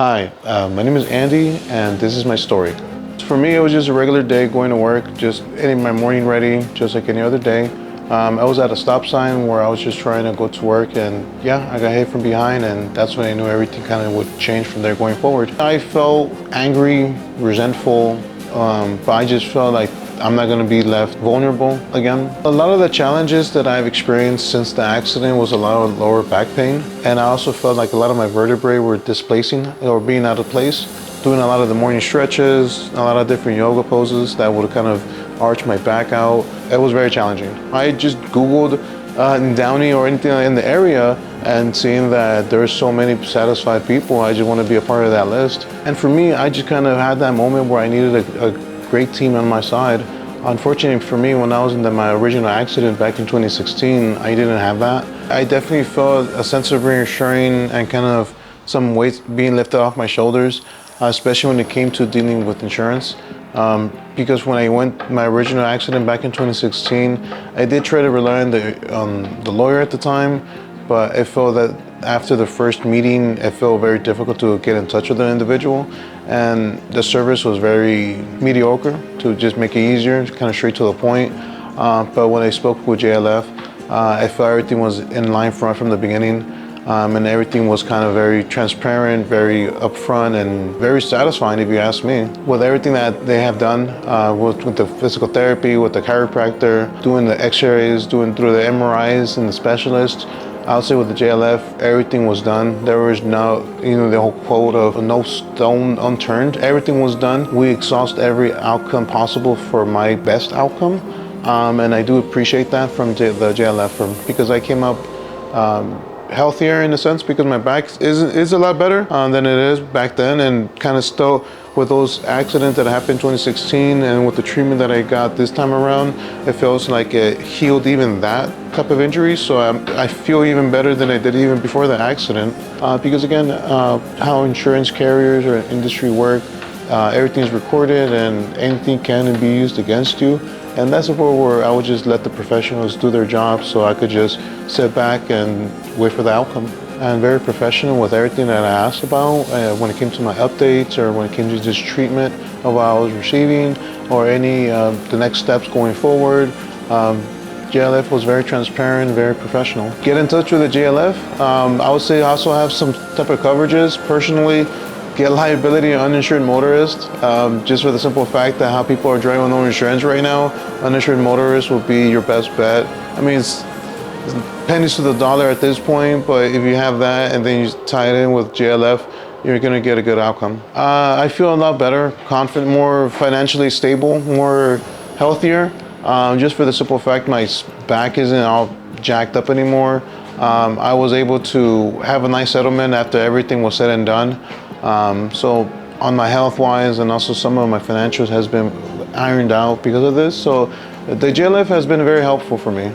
Hi, my name is Andy, and this is my story. For me, it was just a regular day going to work, just getting my morning ready, just like any other day. I was at a stop sign where I was just trying to go to work, and yeah, I got hit from behind, and that's when I knew everything kind of would change from there going forward. I felt angry, resentful, but I just felt like I'm not going to be left vulnerable again. A lot of the challenges that I've experienced since the accident was a lot of lower back pain, and I also felt like a lot of my vertebrae were displacing or being out of place. Doing a lot of the morning stretches, a lot of different yoga poses that would kind of arch my back out. It was very challenging. I just Googled in Downey or anything in the area, and seeing that there's so many satisfied people, I just want to be a part of that list. And for me, I just kind of had that moment where I needed a great team on my side. Unfortunately for me, when I was in my original accident back in 2016, I didn't have that. I definitely felt a sense of reassuring and kind of some weight being lifted off my shoulders, especially when it came to dealing with insurance. Because when I went my original accident back in 2016, I did try to rely on the lawyer at the time, but I felt that after the first meeting, it felt very difficult to get in touch with the individual, and the service was very mediocre, to just make it easier, kind of straight to the point. But when I spoke with JLF, I felt everything was in line from the beginning, and everything was kind of very transparent, very upfront, and very satisfying, if you ask me. With everything that they have done, with the physical therapy, with the chiropractor, doing the x-rays, doing through the MRIs and the specialists, I would say with the JLF, everything was done. There was no, the whole quote of no stone unturned. Everything was done. We exhausted every outcome possible for my best outcome. And I do appreciate that from the JLF, because I came up healthier in a sense, because my back is a lot better than it is back then, and kind of still with those accidents that happened in 2016 and with the treatment that I got this time around, it feels like it healed even that type of injury. So I feel even better than I did even before the accident, because again, how insurance carriers or industry work, everything is recorded and anything can be used against you. And that's where I would just let the professionals do their job, so I could just sit back and wait for the outcome. And very professional with everything that I asked about, when it came to my updates, or when it came to just treatment of what I was receiving, or any the next steps going forward. JLF was very transparent, very professional. Get in touch with the JLF. I would say also have some type of coverages. Personally, get liability on uninsured motorist, just for the simple fact that how people are driving with no insurance right now. Uninsured motorist will be your best bet. I mean, it's pennies to the dollar at this point, but if you have that and then you tie it in with JLF, you're gonna get a good outcome. I feel a lot better, confident, more financially stable, more healthier, just for the simple fact my back isn't all jacked up anymore. I was able to have a nice settlement after everything was said and done. So on my health wise, and also some of my financials has been ironed out because of this. So the JLF has been very helpful for me.